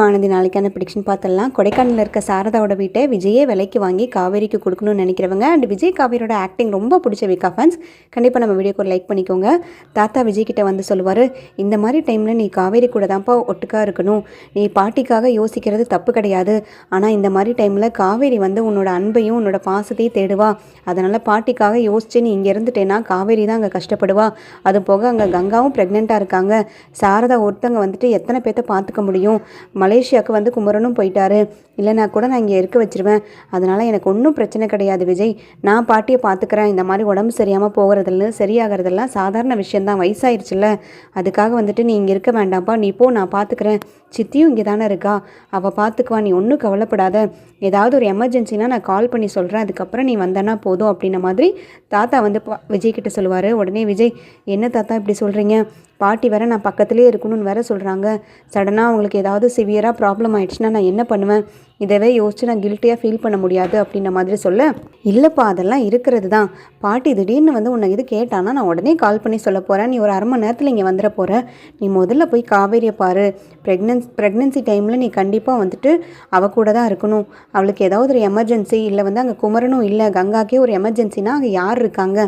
ஆனந்தி நாளைக்கான ப்ரிடிக்ஷன் பார்த்துடலாம். கொடைக்கானலில் இருக்க சாரதாவோட வீட்டை விஜயே விலைக்கு வாங்கி காவேரிக்கு கொடுக்கணும்னு நினைக்கிறவங்க அண்ட் விஜய் காவேரியோட ஆக்டிங் ரொம்ப பிடிச்ச விகா ஃபேன்ஸ் கண்டிப்பாக நம்ம வீடியோக்கு ஒரு லைக் பண்ணிக்கோங்க. தாத்தா விஜய் கிட்ட வந்து சொல்லுவார், இந்த மாதிரி டைமில் நீ காவேரி கூட தான்ப்பா ஒட்டுக்காக இருக்கணும், நீ பாட்டிக்காக யோசிக்கிறது தப்பு கிடையாது, ஆனால் இந்த மாதிரி டைமில் காவேரி வந்து உன்னோட அன்பையும் உன்னோட பாசத்தையும் தேடுவா, அதனால் பாட்டிக்காக யோசிச்சு நீ இங்கே இருந்துட்டேன்னா காவேரி தான் அங்கே கஷ்டப்படுவா, அது போக அங்கே கங்காவும் ப்ரெக்னெண்ட்டாக இருக்காங்க, சாரதா ஒருத்தங்க வந்துட்டு எத்தனை பேர்த்த பார்த்துக்க முடியும், மலேசியாவுக்கு வந்து குமரனும் போயிட்டாரு, இல்லைனா கூட நான் இங்கே இருக்க வச்சிருவேன், அதனால் எனக்கு ஒன்றும் பிரச்சனை கிடையாது விஜய், நான் பாட்டியை பார்த்துக்கிறேன், இந்த மாதிரி உடம்பு சரியாமல் போகிறதில்ல சரியாகிறதெல்லாம் சாதாரண விஷயந்தான், வயசாயிருச்சுல்ல, அதுக்காக வந்துட்டு நீ இங்கே இருக்க வேண்டாம்ப்பா, நீ போ நான் பார்த்துக்கிறேன், சித்தியும் இங்கே தானே இருக்கா, அவள் பார்த்துக்குவா, நீ ஒன்றும் கவலைப்படாத, ஏதாவது ஒரு எமர்ஜென்சினா நான் கால் பண்ணி சொல்கிறேன், அதுக்கப்புறம் நீ வந்தனா போதும் அப்படின்ன மாதிரி தாத்தா வந்து விஜய் கிட்ட சொல்லுவார். உடனே விஜய், என்ன தாத்தா இப்படி சொல்கிறீங்க, பாட்டி வேற நான் பக்கத்துலேயே இருக்கணும்னு வேற சொல்கிறாங்க, சடனாக அவங்களுக்கு ஏதாவது சிவியராக ப்ராப்ளம் ஆயிடுச்சுன்னா நான் என்ன பண்ணுவேன், இதவே யோசிச்சு நான் கில்ட்டியாக ஃபீல் பண்ண முடியாது அப்படின்ற மாதிரி சொல்ல, இல்லைப்பா அதெல்லாம் இருக்கிறது தான், பாட்டி திடீர்னு வந்து உன்னை இது கேட்டானா நான் உடனே கால் பண்ணி சொல்ல போகிறேன், நீ ஒரு அரை மணி நேரத்தில் இங்கே வந்துட போகிற, நீ முதல்ல போய் காவேரியை பாரு, ப்ரெக்னென்சி டைமில் நீ கண்டிப்பாக வந்துட்டு அவள் கூட தான் இருக்கணும், அவளுக்கு ஏதாவது ஒரு எமர்ஜென்சி இல்லை வந்து அங்கே குமரனும் இல்லை கங்காக்கே ஒரு எமர்ஜென்சினா அங்கே யார் இருக்காங்க,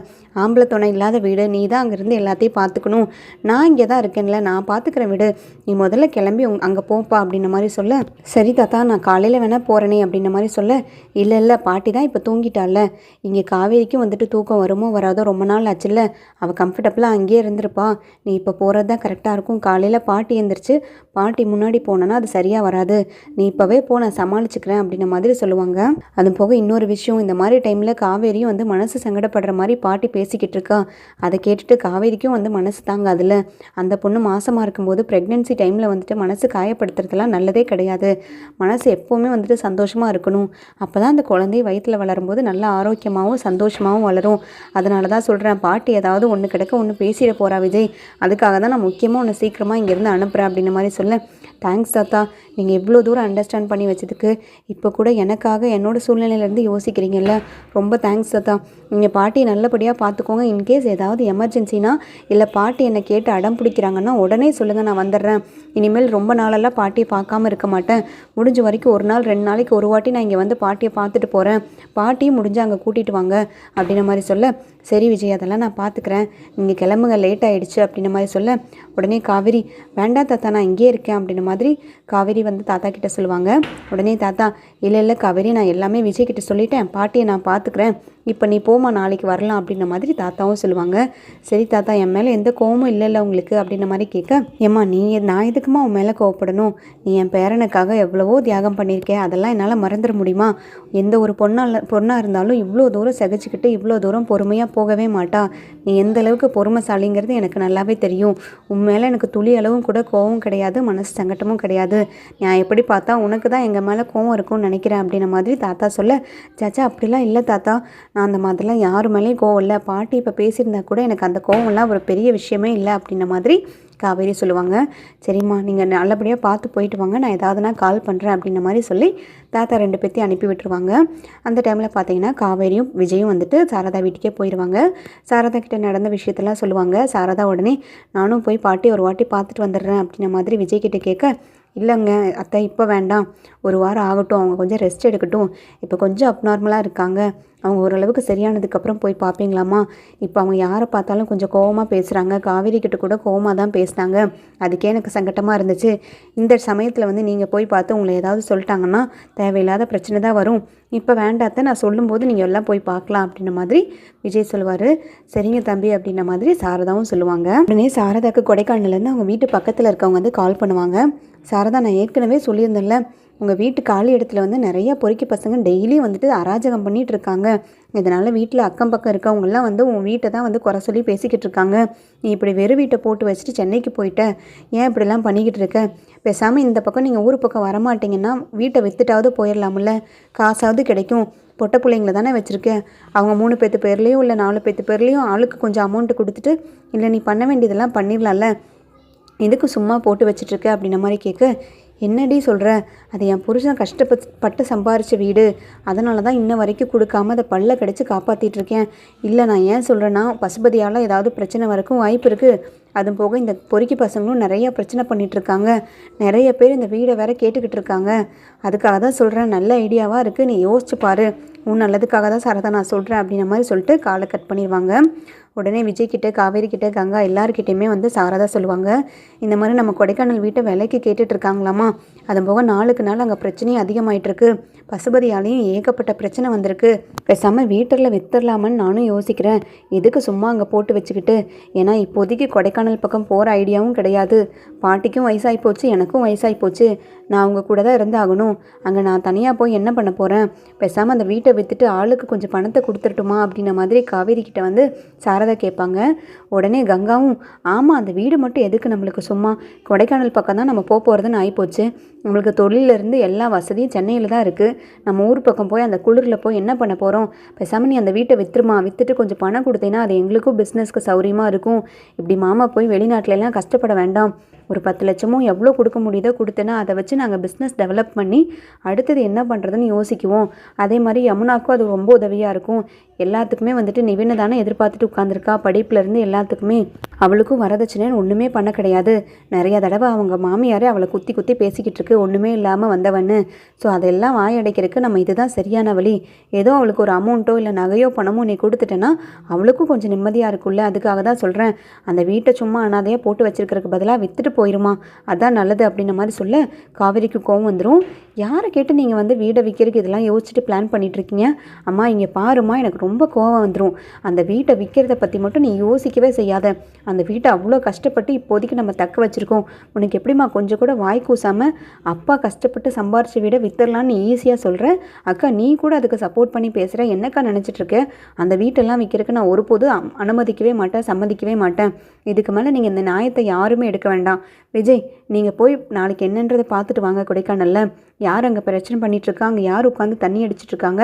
ஆம்பளை துணை இல்லாத வீடு, நீ தான் அங்கேருந்து எல்லாத்தையும் பார்த்துக்கணும், நான் இங்கே தான் இருக்கேன்ல நான் பார்த்துக்கிறேன் விடு, நீ முதல்ல கிளம்பி அங்கே போப்பா அப்படின்ன மாதிரி சொல்ல, சரி தாத்தா நான் காலையில் வேணால் போகிறேனே அப்படின்ன மாதிரி சொல்ல, இல்லை பாட்டி தான் இப்போ தூங்கிட்டால, இங்கே காவேரிக்கும் வந்துட்டு தூக்கம் வருமோ வராதோ ரொம்ப நாள் ஆச்சுல்ல, அவள் கம்ஃபர்டபுளாக அங்கேயே இருந்திருப்பா, நீ இப்போ போகிறது தான் கரெக்டாக இருக்கும், காலையில் பாட்டி எழுந்திரிச்சு பாட்டி முன்னாடி போனோன்னா அது சரியாக வராது, நீ இப்போவே போ நான் சமாளிச்சுக்கிறேன் அப்படின்ன மாதிரி சொல்லுவாங்க. அது போக இன்னொரு விஷயம், இந்த மாதிரி டைமில் காவேரியும் வந்து மனசு சங்கடப்படுற மாதிரி பாட்டி பேசிக்கிட்டு இருக்கா, அதை கேட்டுட்டு காவேரிக்கும் வந்து மனசு தாங்காதுல்ல, அந்த பொண்ணு மாசமாக இருக்கும்போது ப்ரெக்னென்சி டைமில் வந்துட்டு மனசு காயப்படுத்துறதுலாம் நல்லதே கிடையாது, மனசு எப்போவுமே வந்துட்டு சந்தோஷமாக இருக்கணும், அப்போ தான் அந்த குழந்தைய வயிற்றில் வளரும்போது நல்லா ஆரோக்கியமாகவும் சந்தோஷமாகவும் வளரும், அதனால தான் சொல்கிறேன், பாட்டி ஏதாவது ஒன்று கிடக்க ஒன்று பேசிட போகிறா விஜய், அதுக்காக தான் நான் முக்கியமாக ஒன்று சீக்கிரமாக இங்கேருந்து அனுப்புகிறேன் அப்படின்ன மாதிரி சொல்ல, தேங்க்ஸ் தாத்தா, நீங்கள் இவ்வளோ தூரம் அண்டர்ஸ்டாண்ட் பண்ணி வச்சதுக்கு, இப்போ கூட எனக்காக என்னோடய சூழ்நிலையிலேருந்து யோசிக்கிறீங்கல்ல, ரொம்ப தேங்க்ஸ் தாத்தா, நீங்கள் பாட்டியை நல்லபடியாக பார்த்துக்கோங்க, இன்கேஸ் ஏதாவது எமர்ஜென்சினா இல்லை பாட்டி என்னை கேட்டு அடம் பிடிக்கிறாங்கன்னா உடனே சொல்லுங்கள் நான் வந்துடுறேன், இனிமேல் ரொம்ப நாளெல்லாம் பாட்டியை பார்க்காம இருக்க மாட்டேன், முடிஞ்ச வரைக்கும் ஒரு நாள் 2 நாளைக்கு ஒரு வாட்டி நான் இங்கே வந்து பாட்டியை பார்த்துட்டு போகிறேன், பாட்டியும் முடிஞ்சு அங்கே கூட்டிகிட்டு வாங்க அப்படின்ன மாதிரி சொல்ல, சரி விஜய் அதெல்லாம் நான் பார்த்துக்கிறேன், நீங்கள் கிளம்புங்க லேட் ஆகிடுச்சு அப்படின்ன மாதிரி சொல்ல, உடனே காவேரி வேண்டாம் தாத்தா நான் இங்கே இருக்கேன் அப்படின்ன மாதிரி காவேரி வந்து தாத்தா கிட்ட சொல்லுவாங்க. உடனே தாத்தா, இல்லை காவேரி நான் எல்லாமே விஜய் கிட்ட சொல்லிட்டேன், பாட்டியை நான் பார்த்துக்கிறேன், இப்போ நீ போமா நாளைக்கு வரலாம் அப்படின்ன மாதிரி தாத்தாவும் சொல்லுவாங்க. சரி தாத்தா என் மேலே எந்த கோவமும் இல்லைல்ல உங்களுக்கு அப்படின்ன மாதிரி கேட்க, ஏம்மா நான் எதுக்குமா உன் மேலே கோவப்படணும், நீ என் பேரனுக்காக எவ்வளவோ தியாகம் பண்ணியிருக்கேன், அதெல்லாம் என்னால் மறந்துட முடியுமா, எந்த ஒரு பொண்ணாக இருந்தாலும் இவ்வளோ தூரம் சகிச்சுக்கிட்டு இவ்வளோ தூரம் பொறுமையாக போகவே மாட்டா, நீ எந்த அளவுக்கு பொறுமைசாலிங்கிறது எனக்கு நல்லாவே தெரியும், உன் மேலே எனக்கு துளி அளவும் கூட கோவம் கிடையாது, மனசு சங்கட்டமும் கிடையாது, நான் எப்படி பார்த்தா உனக்கு தான் எங்கள் மேலே கோவம் இருக்கும்னு நினைக்கிறேன் அப்படின்ன மாதிரி தாத்தா சொல்ல, சாச்சா அப்படிலாம் இல்லை தாத்தா, நான் அந்த மாதிரிலாம் யார் மேலேயும் கோவம் இல்லை, பாட்டி இப்போ பேசியிருந்தா கூட எனக்கு அந்த கோவம்லாம் ஒரு பெரிய விஷயமே இல்லை அப்படின்ன மாதிரி காவேரி சொல்லுவாங்க. சரிம்மா நீங்கள் நல்லபடியாக பார்த்து போயிட்டு வாங்க, நான் ஏதாவதுனா கால் பண்ணுறேன் அப்படின்ன மாதிரி சொல்லி தாத்தா 2 பேர்த்தையும் அனுப்பி விட்டுருவாங்க. அந்த டைமில் பார்த்தீங்கன்னா காவேரியும் விஜயும் வந்துட்டு சாரதா வீட்டுக்கே போயிடுவாங்க. சாரதா கிட்ட நடந்த விஷயத்தெல்லாம் சொல்லுவாங்க. சாரதா உடனே நானும் போய் பாட்டி ஒரு வாட்டி பார்த்துட்டு வந்துடுறேன் அப்படின்ன மாதிரி விஜய் கிட்ட கேட்க, இல்லைங்க அத்தை இப்போ வேண்டாம், ஒரு வாரம் ஆகட்டும், அவங்க கொஞ்சம் ரெஸ்ட் எடுக்கட்டும், இப்போ கொஞ்சம் அப்நார்மலாக இருக்காங்க, அவங்க ஓரளவுக்கு சரியானதுக்கப்புறம் போய் பார்ப்பீங்களாம்மா, இப்போ அவங்க யாரை பார்த்தாலும் கொஞ்சம் கோவமாக பேசுகிறாங்க, காவேரி கிட்ட கூட கோவமாக தான் பேசினாங்க, அதுக்கே எனக்கு சங்கட்டமாக இருந்துச்சு, இந்த சமயத்தில் வந்து நீங்கள் போய் பார்த்து உங்களை ஏதாவது சொல்லிட்டாங்கன்னா தேவையில்லாத பிரச்சனை தான் வரும், இப்போ வேண்டாத்த நான் சொல்லும்போது நீங்கள் எல்லாம் போய் பார்க்கலாம் அப்படின்ன மாதிரி விஜய் சொல்லுவார். சரிங்க தம்பி அப்படின்ன மாதிரி சாரதாவும் சொல்லுவாங்க. உடனே சாரதாக்கு கொடைக்கானலேருந்து அவங்க வீட்டு பக்கத்தில் இருக்கவங்க வந்து கால் பண்ணுவாங்க. சாரதா நான் ஏற்கனவே சொல்லியிருந்தேன்ல, உங்கள் வீட்டு காலி இடத்துல வந்து நிறைய பொறுக்கி பசங்க டெய்லியும் வந்துட்டு அராஜகம் பண்ணிகிட்டு இருக்காங்க, இதனால் வீட்டில் அக்கம் பக்கம் இருக்கவங்கெல்லாம் வந்து உன் வீட்டை தான் வந்து குறை சொல்லி பேசிக்கிட்டு இருக்காங்க, நீ இப்படி வெறும் வீட்டை போட்டு வச்சுட்டு சென்னைக்கு போயிட்ட, ஏன் இப்படிலாம் பண்ணிக்கிட்டு இருக்க, பேசாமல் இந்த பக்கம் நீங்கள் ஊர் பக்கம் வரமாட்டிங்கன்னா வீட்டை விற்றுட்டாவது போயிடலாம்ல, காசாவது கிடைக்கும், பொட்டை பிள்ளைங்கள தானே வச்சுருக்கேன், அவங்க 3 பேத்து பேர்லேயும் இல்லை 4 பேத்து பேர்லேயும் ஆளுக்கு கொஞ்சம் அமௌண்ட்டு கொடுத்துட்டு இல்லை நீ பண்ண வேண்டியதெல்லாம் பண்ணிடலாம்ல, எதுக்கு சும்மா போட்டு வச்சிட்ருக்க அப்படின்ன மாதிரி கேட்க, என்னடி சொல்கிற, அது என் புருஷன் கஷ்டப்பட்டு சம்பாரித்த வீடு, அதனால தான் இன்ன வரைக்கும் கொடுக்காம அதை பல்ல கடிச்சு காப்பாற்றிட்டுருக்கேன், இல்லை நான் ஏன் சொல்கிறேன்னா பசுபதியால் ஏதாவது பிரச்சனை வரக்கும் வாய்ப்பு இருக்குது, அதுவும் போக இந்த பொறுக்கி பசங்களும் நிறைய பிரச்சனை பண்ணிகிட்ருக்காங்க. நிறைய பேர் இந்த வீடை வேற கேட்டுக்கிட்டு இருக்காங்க. அதுக்காக தான் சொல்கிறேன், நல்ல ஐடியாவாக இருக்குது, நீ யோசிச்சு பாரு, உன் நல்லதுக்காக தான் சாரதா நான் சொல்கிறேன் அப்படின்ற மாதிரி சொல்லிட்டு காலை கட் பண்ணிடுவாங்க. உடனே விஜய்கிட்ட, காவேரி கிட்ட, கங்கா எல்லாருக்கிட்டையுமே வந்து சாரதா சொல்லுவாங்க, இந்த மாதிரி நம்ம கொடைக்கானல் வீட்டை விலைக்கு கேட்டுட்ருக்காங்களாமா. அது போக நாளுக்கு நாள் அங்கே பிரச்சனையும் அதிகமாயிட்டிருக்கு. பசுபதியாலையும் ஏகப்பட்ட பிரச்சனை வந்திருக்கு. பேசாமல் வீட்டில் வித்துடலாமன்னு நானும் யோசிக்கிறேன். எதுக்கு சும்மா அங்கே போட்டு வச்சுக்கிட்டு? ஏன்னா இப்போதைக்கு கொடைக்கானல் பக்கம் போகிற ஐடியாவும் கிடையாது. பாட்டிக்கும் வயசாகி போச்சு, எனக்கும் வயசாகி போச்சு. நான் அவங்க கூட தான் இருந்து ஆகணும். அங்கே நான் தனியாக போய் என்ன பண்ண போகிறேன்? பேசாமல் அந்த வீட்டை விற்றுட்டு ஆளுக்கு கொஞ்சம் பணத்தை கொடுத்துட்டுமா அப்படின்ற மாதிரி காவேரி கிட்ட வந்து சாரதா கேட்பாங்க. உடனே கங்காவும், ஆமாம், அந்த வீடு மட்டும் எதுக்கு நம்மளுக்கு, சும்மா கொடைக்கானல் பக்கம் தான் நம்ம போகிறதுன்னு ஆகிப்போச்சு. நம்மளுக்கு தொழிலிருந்து எல்லா வசதியும் சென்னையில் தான் இருக்குது. நம்ம ஊர் பக்கம் போய் அந்த குளிரில் போய் என்ன பண்ண போகிறோம்? பேசாமல் நீ அந்த வீட்டை விற்றுமா, விற்றுட்டு கொஞ்சம் பணம் கொடுத்தீங்கன்னா அது எங்களுக்கும் பிஸ்னஸ்க்கு சௌரியமாக இருக்கும். இப்படி மாமா போய் வெளிநாட்டிலலாம் கஷ்டப்பட வேண்டாம். ஒரு 10 லட்சமோ எவ்வளோ கொடுக்க முடியுதோ கொடுத்தேன்னா அதை வச்சு நாங்கள் பிஸ்னஸ் டெவலப் பண்ணி அடுத்தது என்ன பண்ணுறதுன்னு யோசிக்குவோம். அதே மாதிரி யமுனாக்கும் அது ரொம்ப உதவியாக இருக்கும். எல்லாத்துக்குமே வந்துட்டு நிவினை தானே எதிர்பார்த்துட்டு உட்காந்துருக்கா, படிப்புலேருந்து எல்லாத்துக்குமே. அவளுக்கும் வரதட்சணைன்னு ஒன்றுமே பண்ண கிடையாது. நிறைய தடவை அவங்க மாமியாரே அவளை குத்தி குத்தி பேசிக்கிட்டு இருக்கு, ஒன்றுமே இல்லாமல் வந்தவன்னு. ஸோ அதெல்லாம் வாயடைக்கிறதுக்கு நம்ம இதுதான் சரியான வழி. ஏதோ அவளுக்கு ஒரு அமௌண்ட்டோ இல்லை நகையோ பணமோ நீ கொடுத்துட்டேன்னா அவளுக்கும் கொஞ்சம் நிம்மதியாக இருக்குல்ல. அதுக்காக தான் சொல்கிறேன், அந்த வீட்டை சும்மா அனாதையாக போட்டு வச்சிருக்கிறதுக்கு பதிலாக விற்றுட்டு போயிருமா, அதான் நல்லது அப்படின்ற மாதிரி சொல்ல காவேரிக்கு கோவம் வந்துடும். யாரை கேட்டு நீங்கள் வந்து வீடை விற்கிறதுக்கு இதெல்லாம் யோசிச்சுட்டு பிளான் பண்ணிகிட்ருக்கீங்க? அம்மா இங்கே பாருமா, எனக்கு ரொம்ப கோவம் வந்துடும். அந்த வீட்டை விற்கிறத பற்றி மட்டும் நீ யோசிக்கவே செய்யாத. அந்த வீட்டை அவ்வளோ கஷ்டப்பட்டு இப்போதைக்கு நம்ம தக்க வச்சுருக்கோம். உனக்கு எப்படிம்மா கொஞ்சம் கூட வாய் கூசாமல் அப்பா கஷ்டப்பட்டு சம்பாரிச்ச வீடை விற்றுடலான்னு ஈஸியாக சொல்கிற? அக்கா நீ கூட அதுக்கு சப்போர்ட் பண்ணி பேசுகிற, என்னக்கா நினச்சிட்ருக்க? அந்த வீட்டெல்லாம் விற்கிறதுக்கு நான் ஒருபோதும் அனுமதிக்கவே மாட்டேன், சம்மதிக்கவே மாட்டேன். இதுக்கு மேலே நீங்கள் இந்த நியாயத்தை யாருமே எடுக்க வேண்டாம். விஜய், நீங்கள் போய் நாளைக்கு என்னன்றதை பார்த்துட்டு வாங்க. கொடைக்கானலில் யார் அங்கே பிரச்சனை பண்ணிகிட்ருக்கா, அங்கே யார் உட்காந்து தண்ணி அடிச்சிட்ருக்காங்க,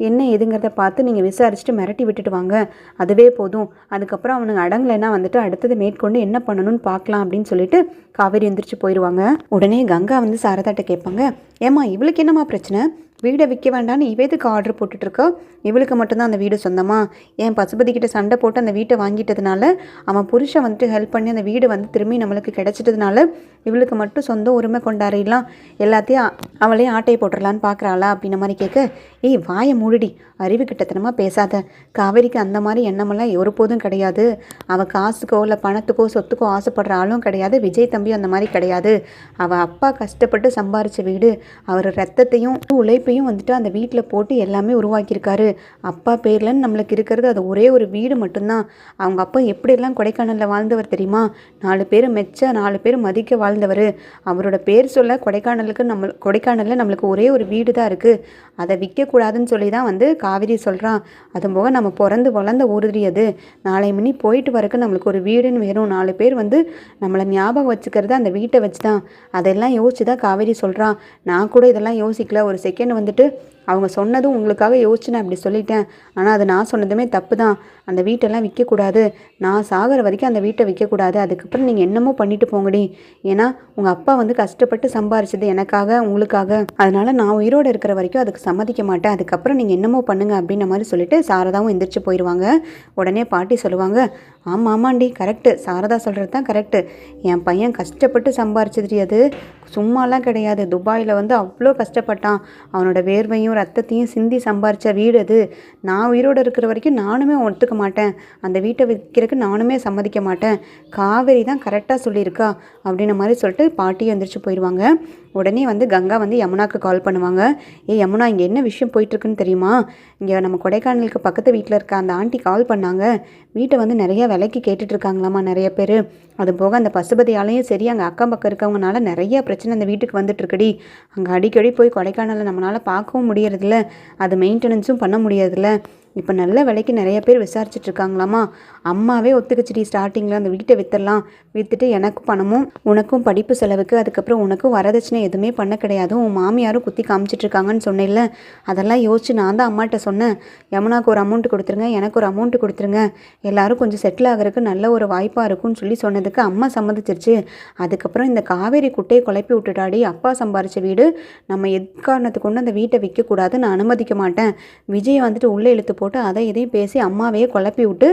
என்ன எதுங்கிறத பார்த்து நீங்கள் விசாரிச்சுட்டு மிரட்டி விட்டுட்டு வாங்க. அதுவே போதும். அதுக்கப்புறம் அவனுங்க அடங்கலைன்னா வந்துட்டு அடுத்தது மேற்கொண்டு என்ன பண்ணணும்னு பார்க்கலாம் அப்படின்னு சொல்லிட்டு காவேரி எந்திரிச்சு போயிடுவாங்க. உடனே கங்கா வந்து சாரதாட்ட கேட்பாங்க, ஏம்மா இவளுக்கு என்னம்மா பிரச்சனை? வீடை விற்க வேண்டான்னு இவதுக்கு ஆர்டர் போட்டுட்ருக்கா? இவளுக்கு மட்டும்தான் அந்த வீடு சொந்தமா? ஏன் பசுபதிக்கிட்ட சண்டை போட்டு அந்த வீட்டை வாங்கிட்டதுனால அவன் புருஷன் வந்துட்டு ஹெல்ப் பண்ணி அந்த வீடு வந்து திரும்பி நம்மளுக்கு கிடச்சிட்டதுனால இவளுக்கு மட்டும் சொந்த உரிமை கொண்டாடிடலாம், எல்லாத்தையும் அவளே ஆட்டையை போட்டுடலான்னு பார்க்குறாளா அப்படின்ற மாதிரி கேட்க, ஏய் வாயை மூடிடி, அறிவு கிட்டத்தனமாக பேசாத. காவேரிக்கு அந்த மாதிரி எண்ணமெல்லாம் ஒருபோதும் கிடையாது. அவள் காசுக்கோ இல்லை பணத்துக்கோ சொத்துக்கோ ஆசைப்படுற ஆளும் கிடையாது. விஜய் தம்பியும் அந்த மாதிரி கிடையாது. அவள் அப்பா கஷ்டப்பட்டு சம்பாரித்த வீடு, அவர் ரத்தத்தையும் உழைப்பையும் வந்துட்டு அந்த வீட்டில் போட்டு எல்லாமே உருவாக்கியிருக்காரு. அப்பா பேரில் நம்மளுக்கு இருக்கிறது அது ஒரே ஒரு வீடு மட்டும்தான். அவங்க அப்பா எப்படியெல்லாம் கொடைக்கானலில் வாழ்ந்தவர் தெரியுமா? 4 பேர் மெச்ச 4 பேர் மதிக்க வாழ்ந்தவர். அவரோட பேர் சொல்ல கொடைக்கானலில் நம்மளுக்கு ஒரே ஒரு வீடு தான் இருக்குது. அதை விற்கக்கூடாதுன்னு சொல்லி தான் வந்து காவேரி சொல்கிறான். அதுபோக நம்ம பிறந்து வளர்ந்த ஊருதி அது. நாளை மணி போயிட்டு வரக்கு நம்மளுக்கு ஒரு வீடுன்னு வேணும். 4 பேர் வந்து நம்மளை ஞாபகம் வச்சுக்கிறது அந்த வீட்டை வச்சு தான். அதெல்லாம் யோசிச்சு தான் காவேரி சொல்கிறான். நான் கூட இதெல்லாம் யோசிக்கல. ஒரு செகண்ட் வந்துட்டு அவங்க சொன்னதும் உங்களுக்காக யோசிச்சு நான் அப்படி சொல்லிட்டேன். ஆனால் அது நான் சொன்னதுமே தப்பு தான். அந்த வீட்டெல்லாம் விற்கக்கூடாது. நான் சாகிற வரைக்கும் அந்த வீட்டை விற்கக்கூடாது. அதுக்கப்புறம் நீங்கள் என்னமோ பண்ணிட்டு போங்கடி. ஏன்னா உங்கள் அப்பா வந்து கஷ்டப்பட்டு சம்பாரிச்சது எனக்காக, உங்களுக்காக. அதனால் நான் உயிரோடு இருக்கிற வரைக்கும் அதுக்கு சம்மதிக்க மாட்டேன். அதுக்கப்புறம் நீங்கள் என்னமோ பண்ணுங்க அப்படின்ற மாதிரி சொல்லிட்டு சாரதாவும் எந்திரிச்சு போயிடுவாங்க. உடனே பாட்டி சொல்லுவாங்க, ஆமாம் ஆமாண்டி, கரெக்டு, சாரதா சொல்கிறது தான் கரெக்டு. என் பையன் கஷ்டப்பட்டு சம்பாரிச்சது அது சும்மாலாம் கிடையாது. துபாயில் வந்து அவ்வளோ கஷ்டப்பட்டான். அவனோட வேர்வையும் ரத்தத்தையும் சிந்தி சம்பாரித்த வீடு அது. நான் உயிரோடு இருக்கிற வரைக்கும் நானுமே ஒத்துக்க மாட்டேன். அந்த வீட்டை விற்கிறதுக்கு நானுமே சம்மதிக்க மாட்டேன். காவேரி தான் கரெக்டாக சொல்லியிருக்கா அப்படின்ற மாதிரி சொல்லிட்டு பாட்டியும் எந்திரிச்சு போயிடுவாங்க. உடனே வந்து கங்கா வந்து யமுனாக்கு கால் பண்ணுவாங்க. யமுனா, இங்கே என்ன விஷயம் போயிட்டுருக்குன்னு தெரியுமா? இங்கே நம்ம கொடைக்கானலுக்கு பக்கத்து வீட்டில் இருக்க அந்த ஆண்டி கால் பண்ணாங்க. வீட்டை வந்து நிறைய விலைக்கு கேட்டுட்ருக்காங்களாமா நிறைய பேர். அது போக அந்த பசுபதியாலையும் சரி, அங்கே அக்கம் பக்கம் இருக்கவங்கனால நிறைய பிரச்சனை அந்த வீட்டுக்கு வந்துட்டுருக்குடி. அங்கே அடிக்கடி போய் கொடைக்கானலில் நம்மளால் பார்க்கவும் முடியறதில்ல, அது மெயின்டெனன்ஸும் பண்ண முடியறதில்ல. இப்போ நல்ல விலைக்கு நிறைய பேர் விசாரிச்சுட்ருக்காங்களாமா. அம்மாவே ஒத்துக்குச்சிடி ஸ்டார்டிங்கில் அந்த வீட்டை விற்றுடலாம், விற்றுட்டு எனக்கும் பணமும் உனக்கும் படிப்பு செலவுக்கு, அதுக்கப்புறம் உனக்கும் வரதட்சணை எதுவுமே பண்ண கிடையாது, உன் மாமியாரும் குத்தி காமிச்சிட்ருக்காங்கன்னு சொன்னேன்ல. அதெல்லாம் யோசிச்சு நான் தான் அம்மாட்ட சொன்னேன், யமுனாக்கு ஒரு அமௌண்ட் கொடுத்துருங்க, எனக்கு ஒரு அமௌண்ட் கொடுத்துருங்க, எல்லோரும் கொஞ்சம் செட்டில் ஆகிறதுக்கு நல்ல ஒரு வாய்ப்பாக இருக்கும்னு சொன்னதுக்கு அம்மா சம்மதிச்சிருச்சு. அதுக்கப்புறம் இந்த காவேரி குட்டையை குழப்பி விட்டுட்டாடி. அப்பா சம்பாரித்த வீடு, நம்ம எக்காரணத்துக்கு கொண்டு அந்த வீட்டை விற்கக்கூடாது, நான் அனுமதிக்க மாட்டேன். விஜய் வந்துட்டு உள்ளே இழுத்து போட்டு அதை இதையும் பேசி அம்மாவையே குழப்பி விட்டு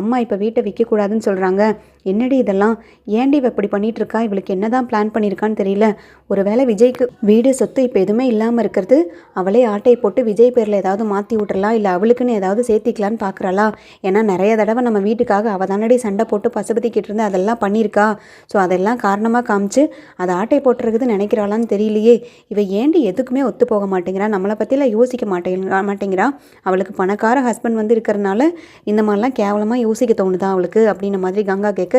அம்மா இப்போ வீட்டை விற்கக்கூடாதுன்னு சொல்கிறாங்க. என்னடி இதெல்லாம், ஏன்டி இவ இப்படி பண்ணிட்டு இருக்கா, இவளுக்கு என்னதான் பிளான் பண்ணியிருக்கான்னு தெரியல. ஒருவேளை விஜய்க்கு வீடு சொத்து இப்போ எதுவுமே இல்லாமல் இருக்கிறது, அவளே ஆட்டையை போட்டு விஜய் பேரில் ஏதாவது மாற்றி விட்டுறலாம், இல்லை அவளுக்குன்னு ஏதாவது சேர்த்திக்கலான்னு பார்க்குறாளா? ஏன்னா நிறைய தடவை நம்ம வீட்டுக்காக அவள் தானடி சண்டை போட்டு பசுபதிக்கிட்டு இருந்து அதெல்லாம் பண்ணியிருக்கா. ஸோ அதெல்லாம் காரணமாக காமிச்சு அதை ஆட்டை போட்டுருக்குது நினைக்கிறாளான்னு தெரியலையே. இவ ஏண்டி எதுக்குமே ஒத்து போக மாட்டேங்கிறா, நம்மளை பற்றிலாம் யோசிக்க மாட்டேங்கிறா. அவளுக்கு பணக்கார ஹஸ்பண்ட் வந்து இருக்கிறனால இந்த மாதிரிலாம் கேவலமாக யோசிக்க தோணுதா அவளுக்கு அப்படின்ன மாதிரி கங்கா கேட்க,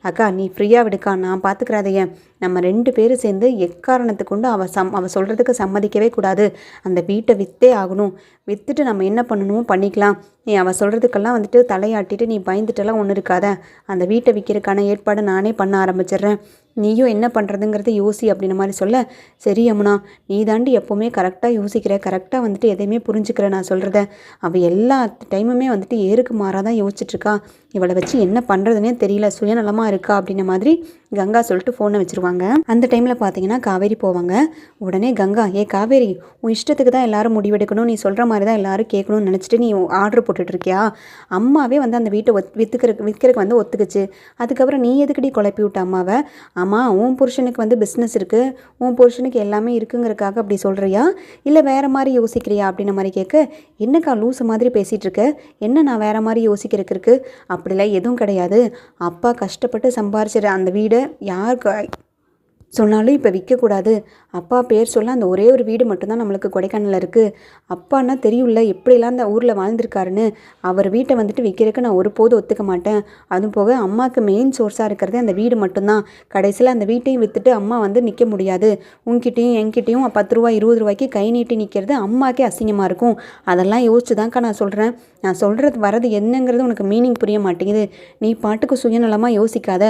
அக்கா நீ ஃப்ரீயாக விடுக்கா, நான் பார்த்துக்கிறாதைய, நம்ம 2 பேரும் சேர்ந்து எக்காரணத்தை கொண்டு அவள் சொல்கிறதுக்கு சம்மதிக்கவே கூடாது. அந்த வீட்டை விற்றே ஆகணும். விற்றுட்டு நம்ம என்ன பண்ணணுமோ பண்ணிக்கலாம். நீ அவள் சொல்கிறதுக்கெல்லாம் வந்துட்டு தலையாட்டிட்டு நீ பயந்துட்டெல்லாம் ஒன்றும் இருக்காத. அந்த வீட்டை விற்கிறதுக்கான ஏற்பாடு நானே பண்ண ஆரம்பிச்சிடுறேன். நீயும் என்ன பண்ணுறதுங்கிறது யோசி அப்படின்ன மாதிரி சொல்ல, சரி யமுனா, நீ தாண்டி எப்போவுமே கரெக்டாக யோசிக்கிற, கரெக்டாக வந்துட்டு எதையுமே புரிஞ்சுக்கிற நான் சொல்கிறத. அவள் எல்லா டைமுமே வந்துட்டு ஏருக்கு மாறாக தான் யோசிச்சுட்ருக்கா. இவளை வச்சு என்ன பண்ணுறதுனே தெரியல, சுயநலமாக இருக்கா அப்படின்ன மாதிரி கங்கா சொல்லிட்டு ஃபோனை வச்சுருவாங்க. அந்த டைமில் பார்த்தீங்கன்னா காவேரி போவாங்க. உடனே கங்கா, ஏ காவேரி, உன் இஷ்டத்துக்கு தான் எல்லாரும் முடிவெடுக்கணும், நீ சொல்கிற மாதிரி தான் எல்லாரும் கேட்கணும்னு நினச்சிட்டு நீ ஆர்டர் போட்டுட்ருக்கியா? அம்மாவே வந்து அந்த வீட்டை விற்கிறதுக்கு வந்து ஒத்துக்குச்சு. அதுக்கப்புறம் நீ எதுக்கடி குழப்பி விட்ட அம்மாவை? ஆமாம், உன் புருஷனுக்கு வந்து பிஸ்னஸ் இருக்குது, உன் புருஷனுக்கு எல்லாமே இருக்குங்கிறதுக்காக அப்படி சொல்கிறியா, இல்லை வேறு மாதிரி யோசிக்கிறியா அப்படின்ன மாதிரி கேட்க, என்னக்கா லூசு மாதிரி பேசிகிட்டு இருக்க, என்ன நான் வேறு மாதிரி யோசிக்கிறதுக்கு இருக்குது? அப்படிலாம் எதுவும் கிடையாது. அப்பா கஷ்டப்பட்டு சம்பாரிச்சிட அந்த வீடை யாருக்கு சொன்னாலும் இப்போ விற்கக்கூடாது. அப்பா பேர் சொல்ல அந்த ஒரே ஒரு வீடு மட்டும்தான் நம்மளுக்கு கொடைக்கானலில் இருக்குது. அப்பான்னா தெரியும்ல எப்படிலாம் அந்த ஊரில் வாழ்ந்திருக்காருன்னு. அவர் வீட்டை வந்துட்டு விற்கிறதுக்கு நான் ஒருபோதும் ஒத்துக்க மாட்டேன். அதுவும் போக அம்மாவுக்கு மெயின் சோர்ஸாக இருக்கிறதே அந்த வீடு மட்டும்தான். கடைசியில் அந்த வீட்டையும் விற்றுட்டு அம்மா வந்து நிற்க முடியாது. உங்ககிட்டையும் என்கிட்டையும் 10 ரூபா 20 ரூபாய்க்கு கை நீட்டி நிற்கிறது அம்மாக்கே அசிங்கமாக இருக்கும். அதெல்லாம் யோசிச்சு தான்க்கா நான் சொல்கிறேன். நான் சொல்கிறது வரது என்னங்கிறது உனக்கு மீனிங் புரிய மாட்டேங்குது. நீ பாட்டுக்கு சுயநலமாக யோசிக்காத.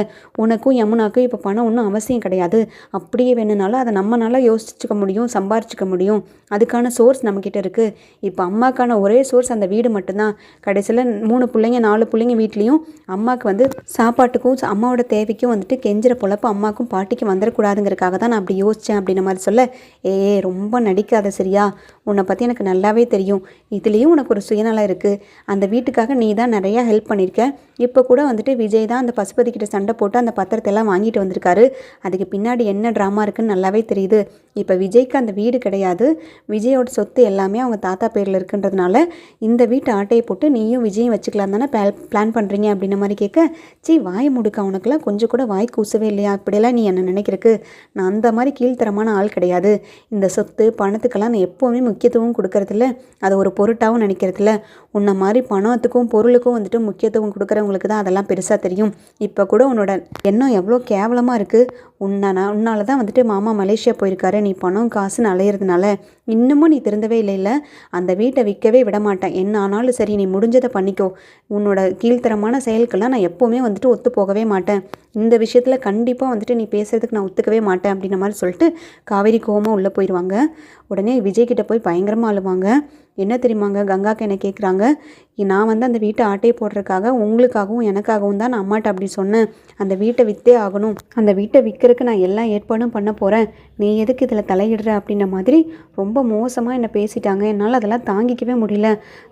உனக்கும் யமுனாக்கும் இப்போ பணம் ஒன்றும் அவசியம் கிடையாது. அப்படியே வேணுனாலும் அதை நம்மளால யோசிச்சுக்க முடியும், சம்பாரிச்சிக்க முடியும். அதுக்கான சோர்ஸ் நம்மக்கிட்ட இருக்குது. இப்போ அம்மாக்கான ஒரே சோர்ஸ் அந்த வீடு மட்டும்தான். கடைசியில் 3 பிள்ளைங்க 4 பிள்ளைங்க வீட்லேயும் அம்மாவுக்கு வந்து சாப்பாட்டுக்கும் அம்மாவோட தேவைக்கும் வந்துட்டு கெஞ்சிற பொழப்பு அம்மாவுக்கும் பாட்டிக்கு வந்துடக்கூடாதுங்கிறதுக்காக தான் நான் அப்படி யோசித்தேன் அப்படின்ன மாதிரி சொல்ல, ரொம்ப நடிக்காத சரியா? உன்னை பற்றி எனக்கு நல்லாவே தெரியும். இதுலேயும் உனக்கு ஒரு சுயநலம் இருக்குது. அந்த வீட்டுக்காக நீ தான் நிறையா ஹெல்ப் பண்ணியிருக்க. இப்போ கூட வந்துட்டு விஜய் தான் அந்த பசுபதிக்கிட்ட சண்டை போட்டு அந்த பத்திரத்தை எல்லாம் வாங்கிட்டு வந்திருக்காரு. அதுக்கு பின்னாடி என்ன ட்ராமா இருக்குன்னு நல்லாவே தெரியுது. இப்போ விஜய்க்கு அந்த வீடு கிடையாது. விஜயோட சொத்து எல்லாமே அவங்க தாத்தா பேரில் இருக்குன்றதுனால இந்த வீட்டு ஆட்டையை போட்டு நீயும் விஜயும் வச்சுக்கலாம் தானே பிளான் பண்ணுறீங்க அப்படின்ன மாதிரி கேட்க, வாயை முடுக்க, உனக்குலாம் கொஞ்சம் கூட வாய் கூசவே இல்லையா? இப்படியெல்லாம் நீ என்ன நினைக்கிறக்கு? நான் அந்த மாதிரி கீழ்த்தரமான ஆள் கிடையாது. இந்த சொத்து பணத்துக்கெல்லாம் நான் எப்போவுமே முக்கியத்துவம் கொடுக்கறதில்ல, அதை ஒரு பொருட்டாகவும் நினைக்கிறதில்ல. உன்னை மாதிரி பணத்துக்கும் பொருளுக்கும் வந்துட்டு முக்கியத்துவம் கொடுக்குறவங்களுக்கு தான் அதெல்லாம் பெருசாக தெரியும். இப்போ கூட உன்னோட எண்ணம் எவ்வளோ கேவலமாக இருக்குது. உன்னால தான் வந்துட்டு மாமா மலேசியா போயிருக்காரு. நீ பணம் காசுன்னு அலையிறதுனால இன்னமும் நீ திருந்தவே இல்லை. அந்த வீட்டை விற்கவே விட மாட்டேன். என்ன ஆனாலும் சரி, நீ முடிஞ்சதை பண்ணிக்கோ. உன்னோட கீழ்த்தரமான செயலுக்கெல்லாம் நான் எப்போவுமே வந்துட்டு ஒத்து போகவே மாட்டேன். இந்த விஷயத்தில் கண்டிப்பாக வந்துட்டு நீ பேசுறதுக்கு நான் ஒத்துக்கவே மாட்டேன் அப்படின்ற மாதிரி சொல்லிட்டு காவேரி கோவமாக உள்ளே போயிடுவாங்க. உடனே விஜய்கிட்ட போய் பயங்கரமாக அழுவாங்க. என்ன தெரியுமாங்க, கங்காக்கு என்ன கேட்குறாங்க, நான் வந்து அந்த வீட்டை ஆட்டையை போடுறதுக்காக உங்களுக்காகவும் எனக்காகவும் தான் நான் அம்மாட்ட அப்படி சொன்னேன். அந்த வீட்டை விற்றே ஆகணும், அந்த வீட்டை விற்கிறதுக்கு நான் எல்லா ஏற்பாடும் பண்ண போகிறேன், நீ எதுக்கு இதில் தலையிடுற அப்படின்ற மாதிரி ரொம்ப மோசமாக என்னை பேசிட்டாங்க. என்னால் அதெல்லாம் தாங்கிக்கவே முடியல.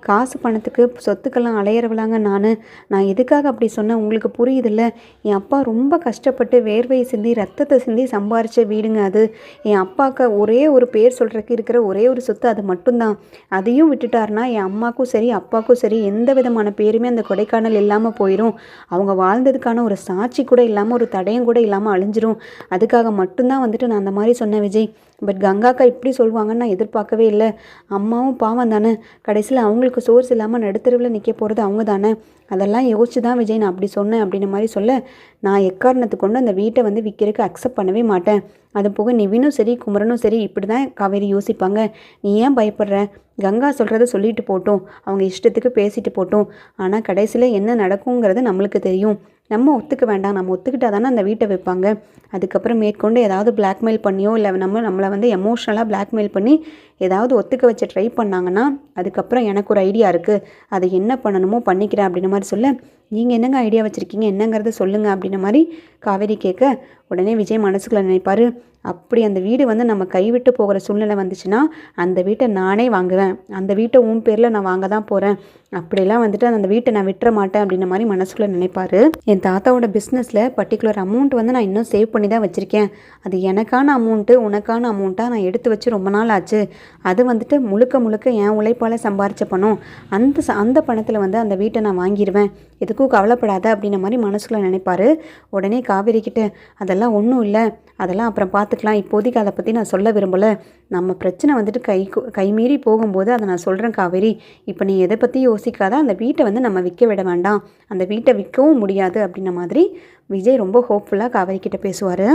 காசு பணத்துக்கு சொத்துக்கெல்லாம் அலையிறவளாங்க நான் எதுக்காக அப்படி சொன்னேன் உங்களுக்கு புரியுதில்ல? என் அப்பா ரொம்ப கஷ்டப்பட்டு வேர்வையை சிந்தி ரத்தத்தை சிந்தி சம்பாரித்த வீடுங்க அது. என் அப்பாவுக்கு ஒரே ஒரு பேர் சொல்கிறதுக்கு இருக்கிற ஒரே ஒரு சொத்து அது மட்டும்தான். அதையும் விட்டுட்டாருன்னா என் அம்மாவுக்கும் சரி அப்பாவுக்கும் சரி எந்த விதமான பேருமே அந்த கொடைக்கானல் இல்லாமல் போயிடும். அவங்க வாழ்ந்ததுக்கான ஒரு சாட்சி கூட இல்லாமல், ஒரு தடயம் கூட இல்லாமல் அழிஞ்சிரும். அதுக்காக மட்டும்தான் வந்துட்டு நான் அந்த மாதிரி சொன்னேன் விஜய். பட் கங்காக்கா இப்படி சொல்லுவாங்கன்னு நான் எதிர்பார்க்கவே இல்லை. அம்மாவும் பாவம் தானே, கடைசியில் அவங்களுக்கு சோர்ஸ் இல்லாமல் நடுத்தருவில் நிற்க போகிறது அவங்க தானே. அதெல்லாம் யோசிச்சு தான் விஜய் நான் அப்படி சொன்னேன் அப்படின்ற மாதிரி சொல்ல, நான் எக்காரணத்தை கொண்டு அந்த வீட்டை வந்து விற்கிறதுக்கு அக்செப்ட் பண்ணவே மாட்டேன். அது போக நிவினும் சரி குமரனும் சரி இப்படி தான் காவேரி யோசிப்பாங்க. நீ ஏன் பயப்படுற? கங்கா சொல்கிறத சொல்லிட்டு போட்டோம், அவங்க இஷ்டத்துக்கு பேசிட்டு போட்டோம். ஆனால் கடைசியில் என்ன நடக்குங்கிறது நம்மளுக்கு தெரியும். நம்ம ஒத்துக்க வேண்டாம், நம்ம ஒத்துக்கிட்டா தானே அந்த வீட்டை வைப்பாங்க. அதுக்கப்புறம் மேற்கொண்டு ஏதாவது பிளாக்மெயில் பண்ணியோ இல்லை நம்மளை வந்து எமோஷ்னலாக பிளாக்மெயில் பண்ணி ஏதாவது ஒத்துக்க வச்சு ட்ரை பண்ணாங்கன்னா அதுக்கப்புறம் எனக்கு ஒரு ஐடியா இருக்குது, அதை என்ன பண்ணணுமோ பண்ணிக்கிறேன் அப்படின்ற மாதிரி சொல்ல, நீங்கள் என்னங்க ஐடியா வச்சுருக்கீங்க, என்னங்கிறத சொல்லுங்கள் அப்படின்ற மாதிரி காவேரி கேட்க, உடனே விஜய் மனசுக்குள்ள நினைப்பார், அப்படி அந்த வீடு வந்து நம்ம கைவிட்டு போகிற சூழ்நிலை வந்துச்சுன்னா அந்த வீட்டை நானே வாங்குவேன், அந்த வீட்டை உன் பேரில் நான் வாங்க தான் போகிறேன், அப்படிலாம் வந்துட்டு அந்த வீட்டை நான் விட்டுற மாட்டேன் அப்படின்ற மாதிரி மனசுக்குள்ளே நினைப்பார். என் தாத்தாவோட பிஸ்னஸில் பர்டிகுலர் அமௌண்ட் வந்து நான் இன்னும் சேவ் பண்ணி தான் வச்சுருக்கேன். அது எனக்கான அமௌண்ட்டு, உனக்கான அமௌண்ட்டாக நான் எடுத்து வச்சு ரொம்ப நாள் ஆச்சு. அது வந்துட்டு முழுக்க முழுக்க என் உழைப்பால் சம்பாரித்த பணம். அந்த பணத்தில் வந்து அந்த வீட்டை நான் வாங்கிடுவேன், எதுக்கும் கவலைப்படாத அப்படின்ற மாதிரி மனசுக்குள்ளே நினைப்பார். உடனே காவேரி கிட்ட அதெல்லாம் ஒன்றும் இல்லை, அதெல்லாம் அப்புறம் பார்த்துக்கலாம், இப்போதைக்கு அதை பற்றி நான் சொல்ல விரும்பலை. நம்ம பிரச்சனை வந்துட்டு கைமீறி போகும்போது அதை நான் சொல்கிறேன் காவேரி, இப்போ நீ எதை பற்றி யோசிக்காத, அந்த வீட்டை வந்து நம்ம விற்க விட வேண்டாம், அந்த வீட்டை விற்கவும் முடியாது அப்படின்ன மாதிரி விஜய் ரொம்ப ஹோப்ஃபுல்லாக காவேரி கிட்ட பேசுவார்.